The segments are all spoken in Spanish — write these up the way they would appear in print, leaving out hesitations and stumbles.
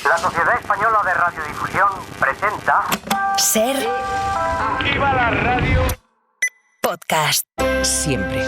La Sociedad Española de Radiodifusión presenta... Ser... ¡Viva la radio! Podcast. Siempre.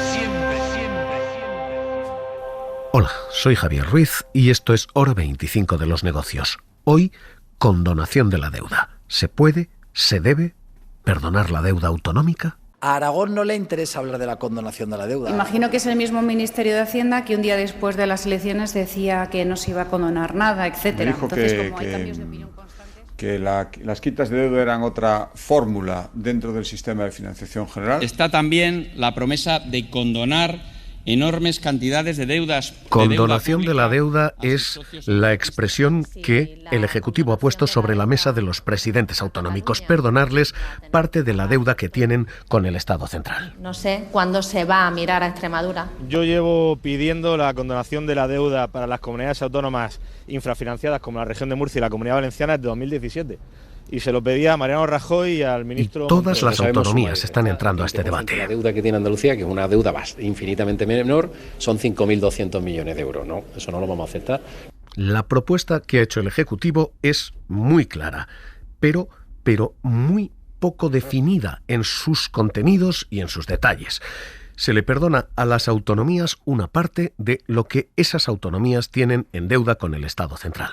Hola, soy Javier Ruiz y esto es Hora 25 de los negocios. Hoy, condonación de la deuda. ¿Se puede, se debe perdonar la deuda autonómica? A Aragón no le interesa hablar de la condonación de la deuda. Imagino que es el mismo Ministerio de Hacienda que un día después de las elecciones decía que no se iba a condonar nada, etcétera. Dijo Entonces, como hay cambios de opinión constantes... que las quitas de deuda eran otra fórmula dentro del sistema de financiación general. Está también la promesa de condonar enormes cantidades de deudas. Condonación de la deuda es la expresión que el Ejecutivo ha puesto sobre la mesa de los presidentes autonómicos, perdonarles parte de la deuda que tienen con el Estado central. No sé cuándo se va a mirar a Extremadura. Yo llevo pidiendo la condonación de la deuda para las comunidades autónomas infrafinanciadas como la región de Murcia y la Comunidad Valenciana desde 2020. Y se lo pedía a Mariano Rajoy y al ministro... Y todas las autonomías están entrando a este debate. La deuda que tiene Andalucía, que es una deuda infinitamente menor, son 5.200 millones de euros, ¿no? Eso no lo vamos a aceptar. La propuesta que ha hecho el Ejecutivo es muy clara, pero muy poco definida en sus contenidos y en sus detalles. Se le perdona a las autonomías una parte de lo que esas autonomías tienen en deuda con el Estado central.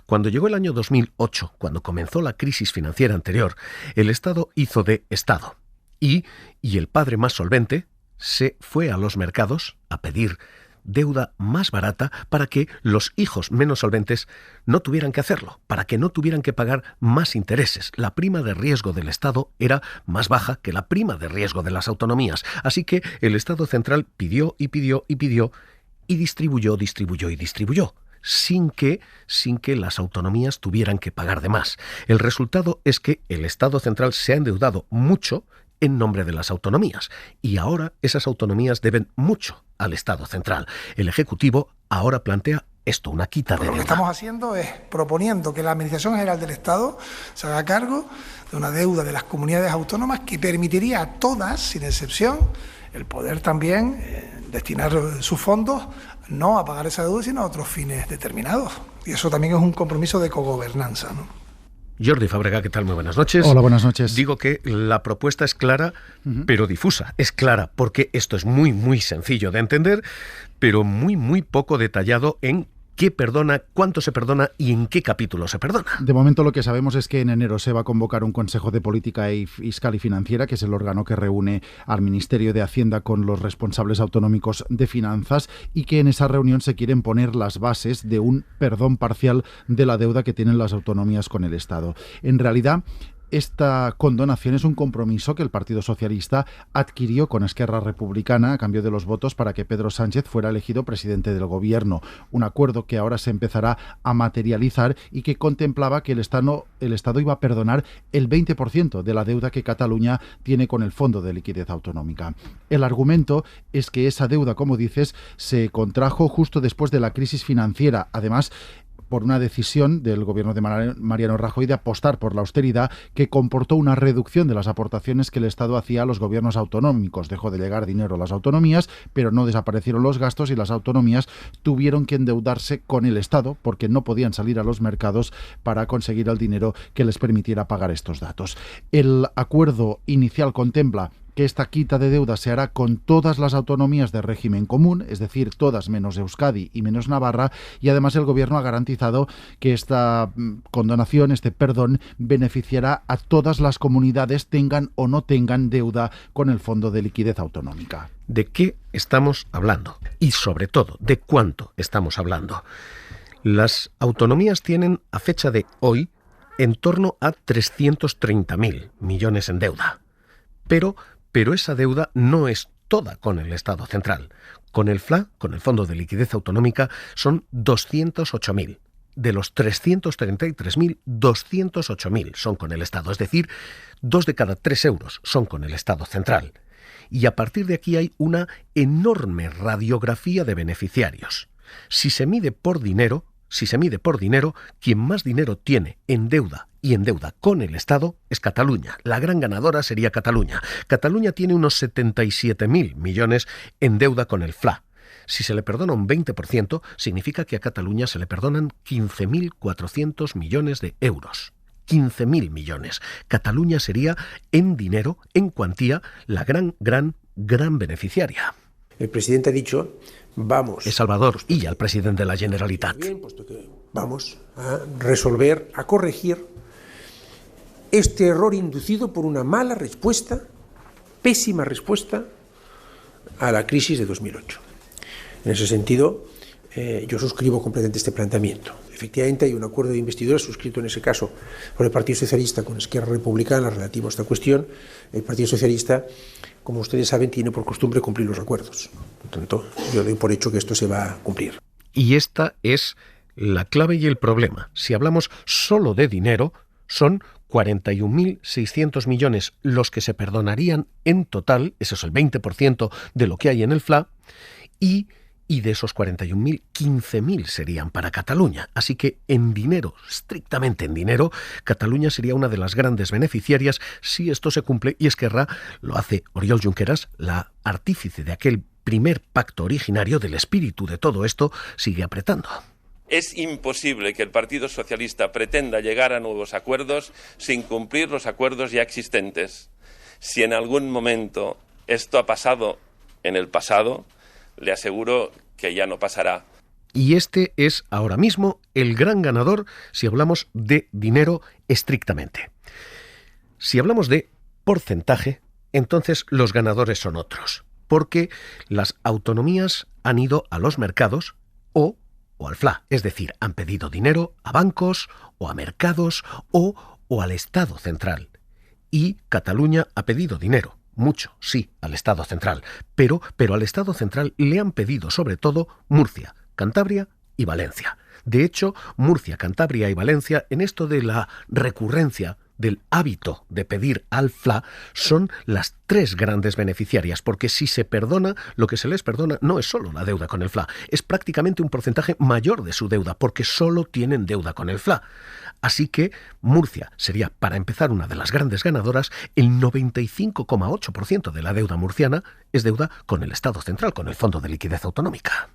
Cuando llegó el año 2008, cuando comenzó la crisis financiera anterior, el Estado hizo de Estado y el padre más solvente se fue a los mercados a pedir deuda más barata para que los hijos menos solventes no tuvieran que hacerlo, para que no tuvieran que pagar más intereses. La prima de riesgo del Estado era más baja que la prima de riesgo de las autonomías. Así que el Estado central pidió y distribuyó, sin que las autonomías tuvieran que pagar de más. El resultado es que el Estado central se ha endeudado mucho en nombre de las autonomías, y ahora esas autonomías deben mucho al Estado central. El Ejecutivo ahora plantea esto, una quita de deuda. Lo que estamos haciendo es proponiendo que la Administración General del Estado se haga cargo de una deuda de las comunidades autónomas que permitiría a todas, sin excepción, el poder también destinar sus fondos no a pagar esa deuda, sino a otros fines determinados. Y eso también es un compromiso de cogobernanza, ¿no? Jordi Fábrega, ¿qué tal? Muy buenas noches. Hola, buenas noches. Digo que la propuesta es clara, pero difusa. Es clara porque esto es muy sencillo de entender, pero muy poco detallado en qué perdona, cuánto se perdona y en qué capítulo se perdona. De momento lo que sabemos es que en enero se va a convocar un Consejo de Política Fiscal y Financiera, que es el órgano que reúne al Ministerio de Hacienda con los responsables autonómicos de finanzas, y que en esa reunión se quieren poner las bases de un perdón parcial de la deuda que tienen las autonomías con el Estado. En realidad, esta condonación es un compromiso que el Partido Socialista adquirió con Esquerra Republicana a cambio de los votos para que Pedro Sánchez fuera elegido presidente del Gobierno. Un acuerdo que ahora se empezará a materializar y que contemplaba que el Estado iba a perdonar el 20% de la deuda que Cataluña tiene con el Fondo de Liquidez Autonómica. El argumento es que esa deuda, como dices, se contrajo justo después de la crisis financiera. Además, por una decisión del gobierno de Mariano Rajoy de apostar por la austeridad, que comportó una reducción de las aportaciones que el Estado hacía a los gobiernos autonómicos. Dejó de llegar dinero a las autonomías, pero no desaparecieron los gastos y las autonomías tuvieron que endeudarse con el Estado porque no podían salir a los mercados para conseguir el dinero que les permitiera pagar estos datos. El acuerdo inicial contempla que esta quita de deuda se hará con todas las autonomías de régimen común, es decir, todas menos Euskadi y menos Navarra, y además el Gobierno ha garantizado que esta condonación, este perdón, beneficiará a todas las comunidades, tengan o no tengan deuda con el Fondo de Liquidez Autonómica. ¿De qué estamos hablando? Y sobre todo, ¿de cuánto estamos hablando? Las autonomías tienen, a fecha de hoy, en torno a 330.000 millones en deuda. Pero esa deuda no es toda con el Estado central. Con el FLA, con el Fondo de Liquidez Autonómica, son 208.000. De los 333.000, 208.000 son con el Estado. Es decir, 2 de cada 3 euros son con el Estado central. Y a partir de aquí hay una enorme radiografía de beneficiarios. Si se mide por dinero, quien más dinero tiene en deuda y en deuda con el Estado es Cataluña. La gran ganadora sería Cataluña. Cataluña tiene unos 77.000 millones en deuda con el FLA. Si se le perdona un 20%, significa que a Cataluña se le perdonan 15.400 millones de euros. 15.000 millones. Cataluña sería, en dinero, en cuantía, la gran beneficiaria. El presidente ha dicho, vamos... Es Salvador Illa, el presidente de la Generalitat. Bien, puesto que vamos a resolver, a corregir este error inducido por una mala respuesta, pésima respuesta a la crisis de 2008. En ese sentido, yo suscribo completamente este planteamiento. Efectivamente, hay un acuerdo de investidura suscrito en ese caso por el Partido Socialista con Esquerra Republicana relativo a esta cuestión. El Partido Socialista, como ustedes saben, tiene por costumbre cumplir los acuerdos. Por tanto, yo doy por hecho que esto se va a cumplir. Y esta es la clave y el problema. Si hablamos solo de dinero, son 41.600 millones los que se perdonarían en total, eso es el 20% de lo que hay en el FLA, y de esos 41.000, 15.000 serían para Cataluña. Así que en dinero, estrictamente en dinero, Cataluña sería una de las grandes beneficiarias si esto se cumple, y Esquerra lo hace Oriol Junqueras, la artífice de aquel primer pacto originario. Del espíritu de todo esto, sigue apretando. Es imposible que el Partido Socialista pretenda llegar a nuevos acuerdos sin cumplir los acuerdos ya existentes. Si en algún momento esto ha pasado en el pasado, le aseguro que ya no pasará. Y este es ahora mismo el gran ganador si hablamos de dinero estrictamente. Si hablamos de porcentaje, entonces los ganadores son otros, porque las autonomías han ido a los mercados o al FLA, es decir, han pedido dinero a bancos o a mercados o al Estado central. Y Cataluña ha pedido dinero. Mucho, sí, al Estado central, pero al Estado central le han pedido sobre todo Murcia, Cantabria y Valencia. De hecho, Murcia, Cantabria y Valencia, en esto de la recurrencia del hábito de pedir al FLA, son las tres grandes beneficiarias, porque si se perdona, lo que se les perdona no es solo la deuda con el FLA, es prácticamente un porcentaje mayor de su deuda, porque solo tienen deuda con el FLA. Así que Murcia sería, para empezar, una de las grandes ganadoras. El 95,8% de la deuda murciana es deuda con el Estado central, con el Fondo de Liquidez Autonómica.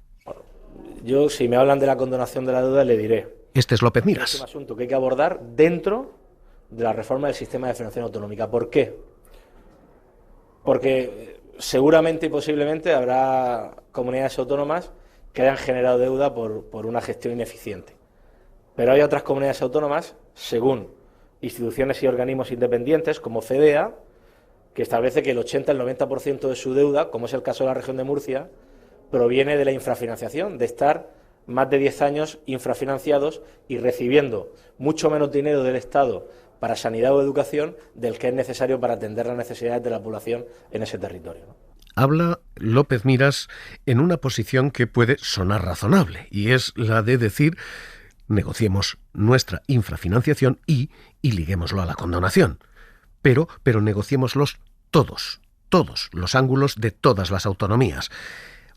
Yo, si me hablan de la condonación de la deuda, le diré. Este es López Miras. Es un asunto que hay que abordar dentro de la reforma del sistema de financiación autonómica. ¿Por qué? Porque seguramente y posiblemente habrá comunidades autónomas que hayan generado deuda por una gestión ineficiente. Pero hay otras comunidades autónomas, según instituciones y organismos independientes, como CEDEA, que establece que el 80 al 90% de su deuda, como es el caso de la región de Murcia, proviene de la infrafinanciación, de estar más de 10 años infrafinanciados y recibiendo mucho menos dinero del Estado para sanidad o educación del que es necesario para atender las necesidades de la población en ese territorio, ¿no? Habla López Miras en una posición que puede sonar razonable, y es la de decir: negociemos nuestra infrafinanciación y liguémoslo a la condonación. Pero negociémoslos todos los ángulos de todas las autonomías.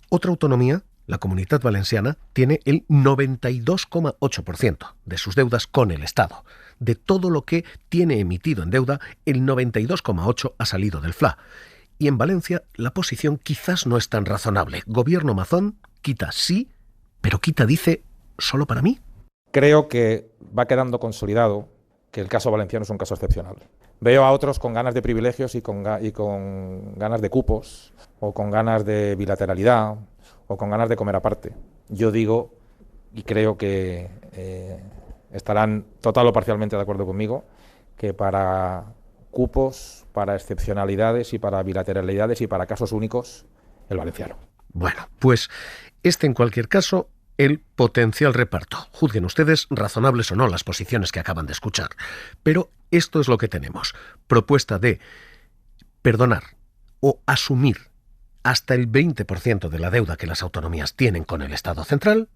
Otra autonomía, la Comunitat Valenciana, tiene el 92,8% de sus deudas con el Estado. De todo lo que tiene emitido en deuda, el 92,8% ha salido del FLA. Y en Valencia la posición quizás no es tan razonable. Gobierno Mazón quita sí, pero quita, dice, solo para mí. Creo que va quedando consolidado que el caso valenciano es un caso excepcional. Veo a otros con ganas de privilegios y con ganas de cupos, o con ganas de bilateralidad, o con ganas de comer aparte. Yo digo, y creo que estarán total o parcialmente de acuerdo conmigo, que para cupos, para excepcionalidades y para bilateralidades y para casos únicos, el valenciano. Bueno, pues en cualquier caso, el potencial reparto. Juzguen ustedes razonables o no las posiciones que acaban de escuchar. Pero esto es lo que tenemos. Propuesta de perdonar o asumir hasta el 20% de la deuda que las autonomías tienen con el Estado central.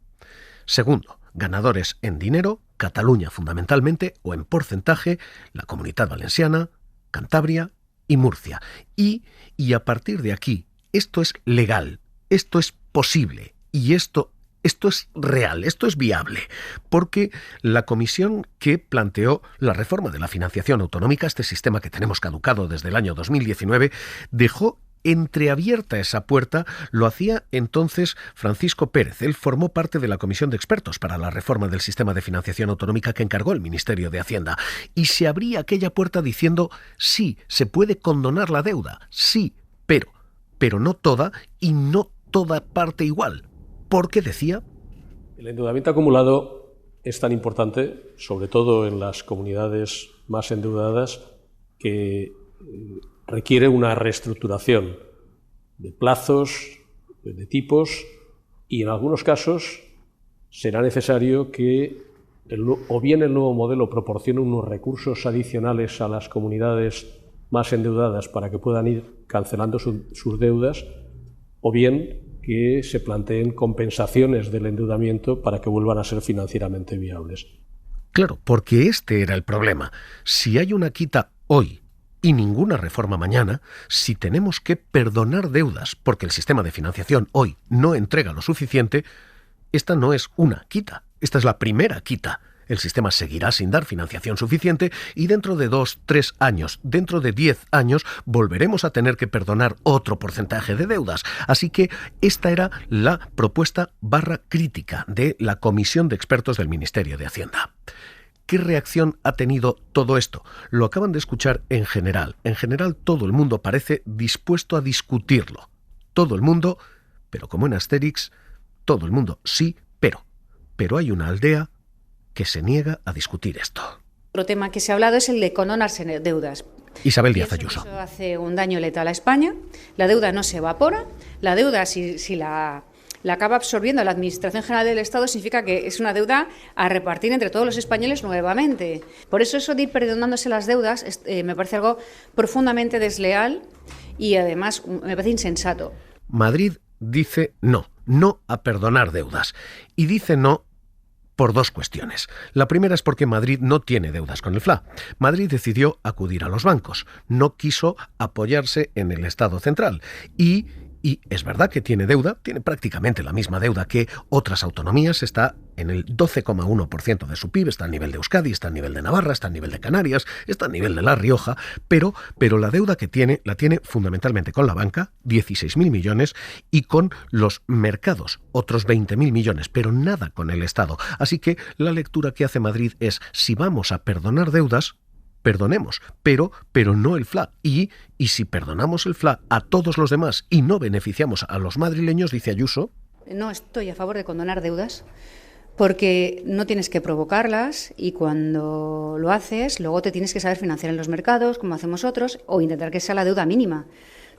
Segundo, ganadores en dinero, Cataluña fundamentalmente, o en porcentaje, la Comunitat Valenciana, Cantabria y Murcia. Y a partir de aquí, esto es legal, esto es posible y esto es real, esto es viable, porque la comisión que planteó la reforma de la financiación autonómica, este sistema que tenemos caducado desde el año 2019, dejó entreabierta esa puerta lo hacía entonces Francisco Pérez. Él formó parte de la comisión de expertos para la reforma del sistema de financiación autonómica que encargó el Ministerio de Hacienda. Y se abría aquella puerta diciendo, sí, se puede condonar la deuda, sí, pero no toda y no toda parte igual. Porque decía... El endeudamiento acumulado es tan importante, sobre todo en las comunidades más endeudadas, que requiere una reestructuración de plazos, de tipos, y en algunos casos será necesario que o bien el nuevo modelo proporcione unos recursos adicionales a las comunidades más endeudadas para que puedan ir cancelando sus deudas, o bien que se planteen compensaciones del endeudamiento para que vuelvan a ser financieramente viables. Claro, porque este era el problema. Si hay una quita hoy y ninguna reforma mañana, si tenemos que perdonar deudas porque el sistema de financiación hoy no entrega lo suficiente, esta no es una quita, esta es la primera quita. El sistema seguirá sin dar financiación suficiente y dentro de 2, 3 años, dentro de 10 años, volveremos a tener que perdonar otro porcentaje de deudas. Así que esta era la propuesta / crítica de la Comisión de Expertos del Ministerio de Hacienda. ¿Qué reacción ha tenido todo esto? Lo acaban de escuchar en general. En general todo el mundo parece dispuesto a discutirlo. Todo el mundo, pero como en Asterix, todo el mundo sí, pero hay una aldea que se niega a discutir esto. Otro tema que se ha hablado es el de condonarse deudas. Isabel Díaz Ayuso. Eso hace un daño letal a España. La deuda no se evapora. La deuda, si la acaba absorbiendo la Administración General del Estado, significa que es una deuda a repartir entre todos los españoles nuevamente. Por eso de ir perdonándose las deudas me parece algo profundamente desleal y además me parece insensato. Madrid dice no a perdonar deudas. Y dice no por 2 cuestiones. La primera es porque Madrid no tiene deudas con el FLA. Madrid decidió acudir a los bancos, no quiso apoyarse en el Estado central y es verdad que tiene deuda, tiene prácticamente la misma deuda que otras autonomías, está en el 12,1% de su PIB, está al nivel de Euskadi, está al nivel de Navarra, está al nivel de Canarias, está al nivel de La Rioja, pero la deuda que tiene, la tiene fundamentalmente con la banca, 16.000 millones, y con los mercados, otros 20.000 millones, pero nada con el Estado. Así que la lectura que hace Madrid es, si vamos a perdonar deudas, perdonemos, pero no el FLA. Y si perdonamos el FLA a todos los demás y no beneficiamos a los madrileños, dice Ayuso... No estoy a favor de condonar deudas porque no tienes que provocarlas y cuando lo haces, luego te tienes que saber financiar en los mercados, como hacemos otros, o intentar que sea la deuda mínima.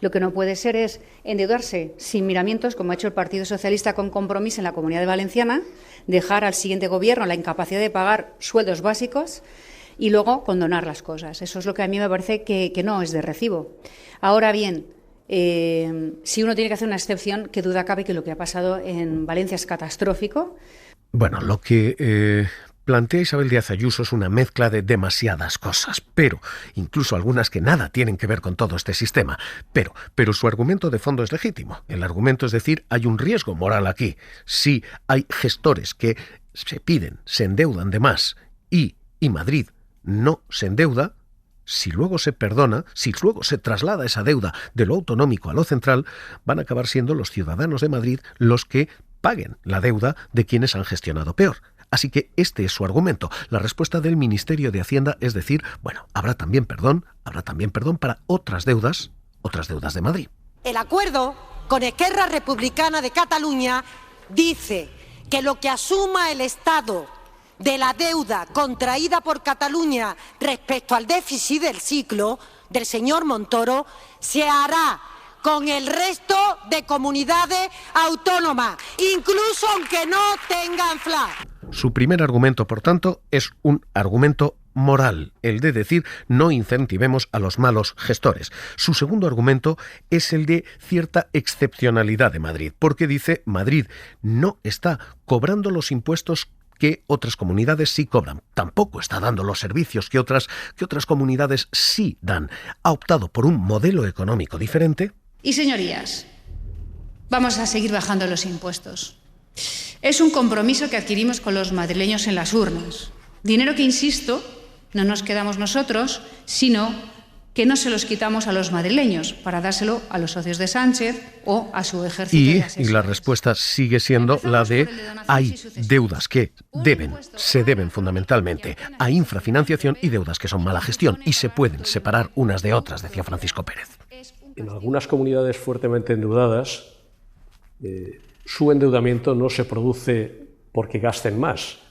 Lo que no puede ser es endeudarse sin miramientos, como ha hecho el Partido Socialista con Compromís en la Comunidad Valenciana, dejar al siguiente gobierno la incapacidad de pagar sueldos básicos y luego condonar las cosas. Eso es lo que a mí me parece que no es de recibo. Ahora bien, si uno tiene que hacer una excepción, qué duda cabe que lo que ha pasado en Valencia es catastrófico. Bueno, lo que plantea Isabel Díaz Ayuso es una mezcla de demasiadas cosas, pero incluso algunas que nada tienen que ver con todo este sistema. Pero su argumento de fondo es legítimo. El argumento es decir, hay un riesgo moral aquí. Si hay gestores que se endeudan de más y Madrid no se endeuda, si luego se perdona, si luego se traslada esa deuda de lo autonómico a lo central, van a acabar siendo los ciudadanos de Madrid los que paguen la deuda de quienes han gestionado peor. Así que este es su argumento. La respuesta del Ministerio de Hacienda es decir, bueno, habrá también perdón para otras deudas de Madrid. El acuerdo con Esquerra Republicana de Cataluña dice que lo que asuma el Estado de la deuda contraída por Cataluña respecto al déficit del ciclo del señor Montoro se hará con el resto de comunidades autónomas, incluso aunque no tengan FLA. Su primer argumento, por tanto, es un argumento moral, el de decir no incentivemos a los malos gestores. Su segundo argumento es el de cierta excepcionalidad de Madrid, porque dice Madrid no está cobrando los impuestos que otras comunidades sí cobran. Tampoco está dando los servicios que otras comunidades sí dan. Ha optado por un modelo económico diferente. Y señorías, vamos a seguir bajando los impuestos. Es un compromiso que adquirimos con los madrileños en las urnas. Dinero que, insisto, no nos quedamos nosotros, sino que no se los quitamos a los madrileños para dárselo a los socios de Sánchez o a su ejército de asesores. Y la respuesta sigue siendo la de hay deudas que se deben fundamentalmente a infrafinanciación y deudas que son mala gestión y se pueden separar unas de otras, decía Francisco Pérez. En algunas comunidades fuertemente endeudadas, su endeudamiento no se produce porque gasten más,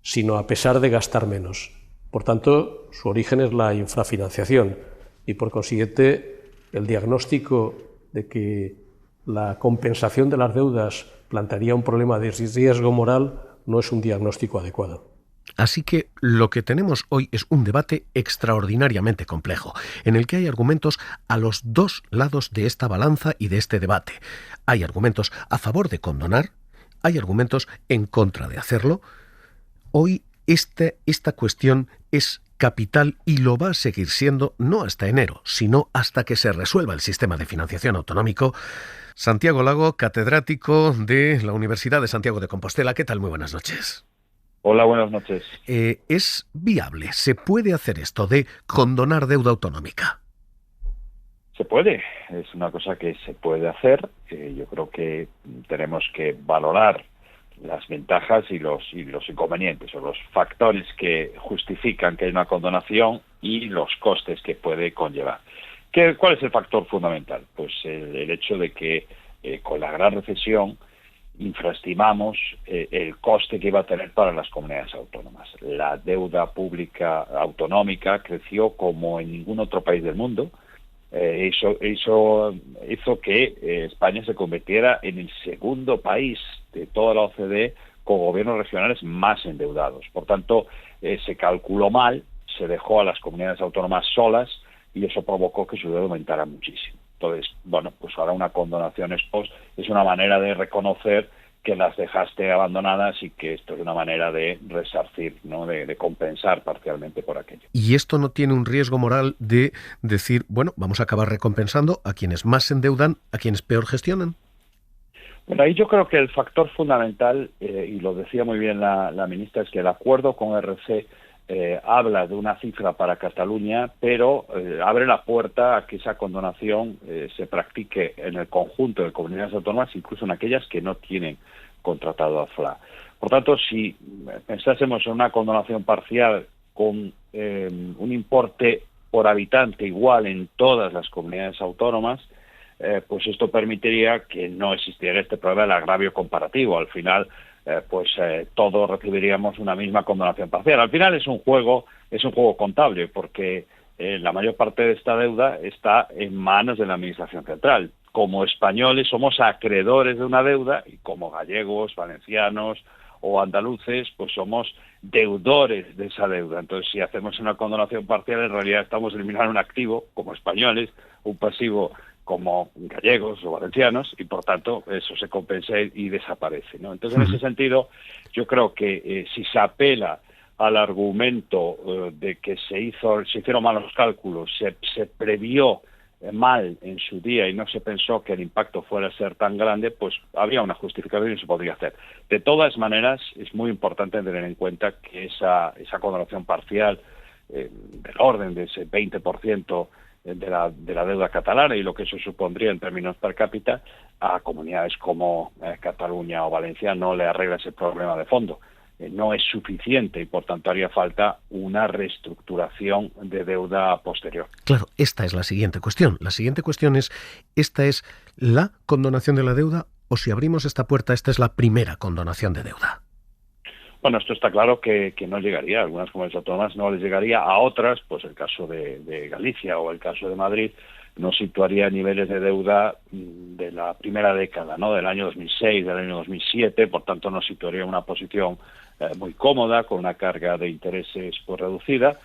sino a pesar de gastar menos. Por tanto, su origen es la infrafinanciación y, por consiguiente, el diagnóstico de que la compensación de las deudas plantearía un problema de riesgo moral no es un diagnóstico adecuado. Así que lo que tenemos hoy es un debate extraordinariamente complejo, en el que hay argumentos a los dos lados de esta balanza y de este debate. Hay argumentos a favor de condonar, hay argumentos en contra de hacerlo. Hoy esta cuestión es capital y lo va a seguir siendo no hasta enero, sino hasta que se resuelva el sistema de financiación autonómico. Santiago Lago, catedrático de la Universidad de Santiago de Compostela. ¿Qué tal? Muy buenas noches. Hola, buenas noches. ¿Es viable? ¿Se puede hacer esto de condonar deuda autonómica? Se puede, es una cosa que se puede hacer. Yo creo que tenemos que valorar las ventajas y los inconvenientes o los factores que justifican que hay una condonación y los costes que puede conllevar. ¿Cuál es el factor fundamental? Pues el hecho de que con la gran recesión infraestimamos el coste que iba a tener para las comunidades autónomas. La deuda pública autonómica creció como en ningún otro país del mundo. Hizo que España se convirtiera en el segundo país de toda la OCDE con gobiernos regionales más endeudados. Por tanto, se calculó mal, se dejó a las comunidades autónomas solas y eso provocó que su deuda aumentara muchísimo. Entonces, bueno, pues ahora una condonación ex post es una manera de reconocer que las dejaste abandonadas y que esto es una manera de resarcir, ¿no? de compensar parcialmente por aquello. ¿Y esto no tiene un riesgo moral de decir, bueno, vamos a acabar recompensando a quienes más se endeudan, a quienes peor gestionan? Bueno, ahí yo creo que el factor fundamental, y lo decía muy bien la ministra, es que el acuerdo con RC habla de una cifra para Cataluña, pero abre la puerta a que esa condonación se practique en el conjunto de comunidades autónomas, incluso en aquellas que no tienen contratado a FLA. Por tanto, si pensásemos en una condonación parcial con un importe por habitante igual en todas las comunidades autónomas, pues esto permitiría que no existiera este problema del agravio comparativo. Al final, todos recibiríamos una misma condonación parcial. Al final es un juego contable, porque la mayor parte de esta deuda está en manos de la Administración Central. Como españoles somos acreedores de una deuda y como gallegos, valencianos o andaluces, pues somos deudores de esa deuda. Entonces, si hacemos una condonación parcial, en realidad estamos eliminando un activo como españoles, un pasivo como gallegos o valencianos, y por tanto eso se compensa y desaparece, ¿no? Entonces, en ese sentido, yo creo que si se apela al argumento de que se hicieron mal los cálculos, se previó mal en su día y no se pensó que el impacto fuera a ser tan grande, pues había una justificación y se podría hacer. De todas maneras, es muy importante tener en cuenta que esa condonación parcial del orden de ese 20% de la deuda catalana y lo que eso supondría en términos per cápita, a comunidades como Cataluña o Valencia no le arregla ese problema de fondo. No es suficiente y por tanto haría falta una reestructuración de deuda posterior. Claro, esta es la siguiente cuestión. La siguiente cuestión es, ¿esta es la condonación de la deuda o si abrimos esta puerta, esta es la primera condonación de deuda? Bueno, esto está claro que no llegaría, a algunas comunidades autónomas no les llegaría, a otras, pues el caso de Galicia o el caso de Madrid, nos situaría a niveles de deuda de la primera década, ¿no? Del año 2006, del año 2007, por tanto nos situaría en una posición muy cómoda, con una carga de intereses pues reducida,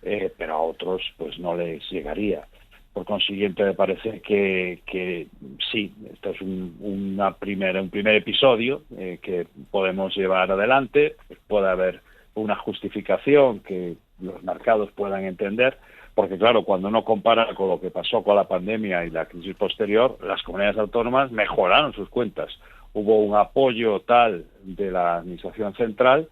pero a otros pues no les llegaría. Por consiguiente, me parece que sí, esto es un primer episodio que podemos llevar adelante. Puede haber una justificación que los mercados puedan entender, porque claro, cuando uno compara con lo que pasó con la pandemia y la crisis posterior, las comunidades autónomas mejoraron sus cuentas. Hubo un apoyo tal de la Administración Central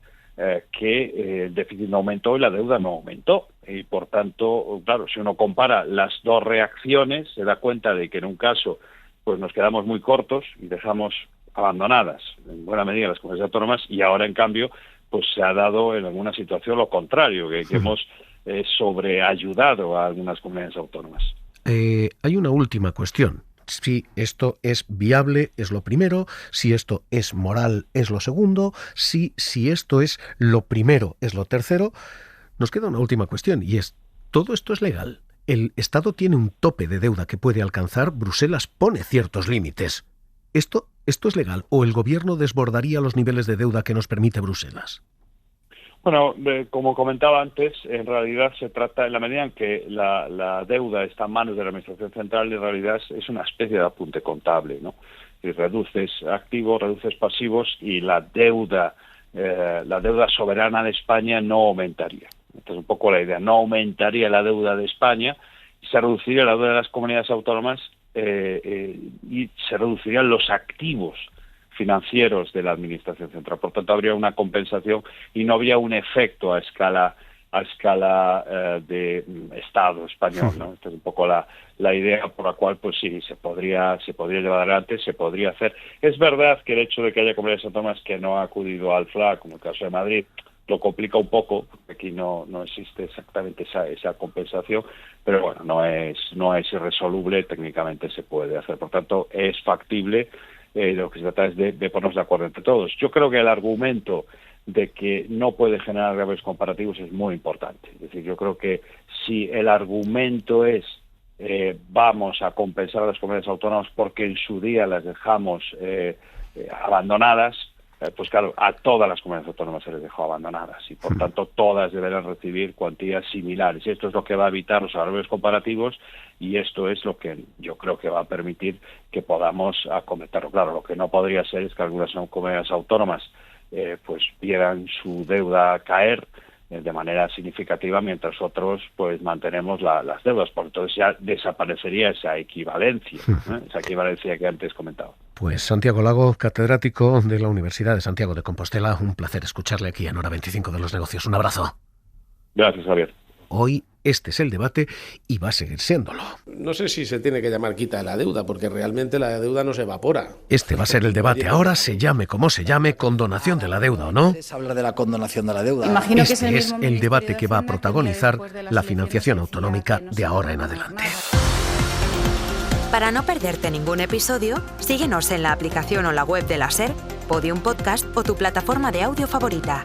que el déficit no aumentó y la deuda no aumentó. Y por tanto, claro, si uno compara las dos reacciones, se da cuenta de que en un caso pues nos quedamos muy cortos y dejamos abandonadas en buena medida las comunidades autónomas, y ahora en cambio pues se ha dado en alguna situación lo contrario, que hemos sobreayudado a algunas comunidades autónomas. Hay una última cuestión. Si esto es viable es lo primero, si esto es moral es lo segundo, si esto es lo primero es lo tercero. Nos queda una última cuestión y es, ¿todo esto es legal? El Estado tiene un tope de deuda que puede alcanzar, Bruselas pone ciertos límites. ¿Esto es legal o el gobierno desbordaría los niveles de deuda que nos permite Bruselas? Bueno, como comentaba antes, en realidad se trata, en la medida en que la deuda está en manos de la Administración Central, en realidad es una especie de apunte contable, ¿no? Y reduces activos, reduces pasivos y la deuda soberana de España no aumentaría. Esta es un poco la idea, no aumentaría la deuda de España, se reduciría la deuda de las comunidades autónomas y se reducirían los activos financieros de la Administración Central. Por tanto, habría una compensación y no habría un efecto a escala de Estado español, ¿no? Esta es un poco la idea por la cual, pues sí, se podría llevar adelante, se podría hacer. Es verdad que el hecho de que haya comunidades autónomas que no ha acudido al FLA, como el caso de Madrid, lo complica un poco, porque aquí no existe exactamente esa compensación, pero bueno, no es irresoluble, técnicamente se puede hacer. Por tanto, es factible. Lo que se trata es de ponernos de acuerdo entre todos. Yo creo que el argumento de que no puede generar graves comparativos es muy importante. Es decir, yo creo que si el argumento es vamos a compensar a las comunidades autónomas porque en su día las dejamos abandonadas, pues claro, a todas las comunidades autónomas se les dejó abandonadas y por tanto todas deberán recibir cuantías similares. Esto es lo que va a evitar los agravios comparativos y esto es lo que yo creo que va a permitir que podamos acometerlo. Claro, lo que no podría ser es que algunas comunidades autónomas pues vieran su deuda caer de manera significativa, mientras otros pues mantenemos las deudas. Por entonces ya desaparecería esa equivalencia, esa equivalencia que antes comentaba. Pues Santiago Lago, catedrático de la Universidad de Santiago de Compostela, un placer escucharle aquí en Hora 25 de los Negocios. Un abrazo. Gracias, Javier. Hoy este es el debate y va a seguir siéndolo. No sé si se tiene que llamar quita de la deuda, porque realmente la deuda no se evapora. Este va a ser el debate. Ahora se llame como se llame, condonación de la deuda o no. Es hablar de la condonación de la deuda. Imagino que este es el debate que va a protagonizar la financiación autonómica de ahora en adelante. Para no perderte ningún episodio, síguenos en la aplicación o la web de la SER, Podium Podcast o tu plataforma de audio favorita.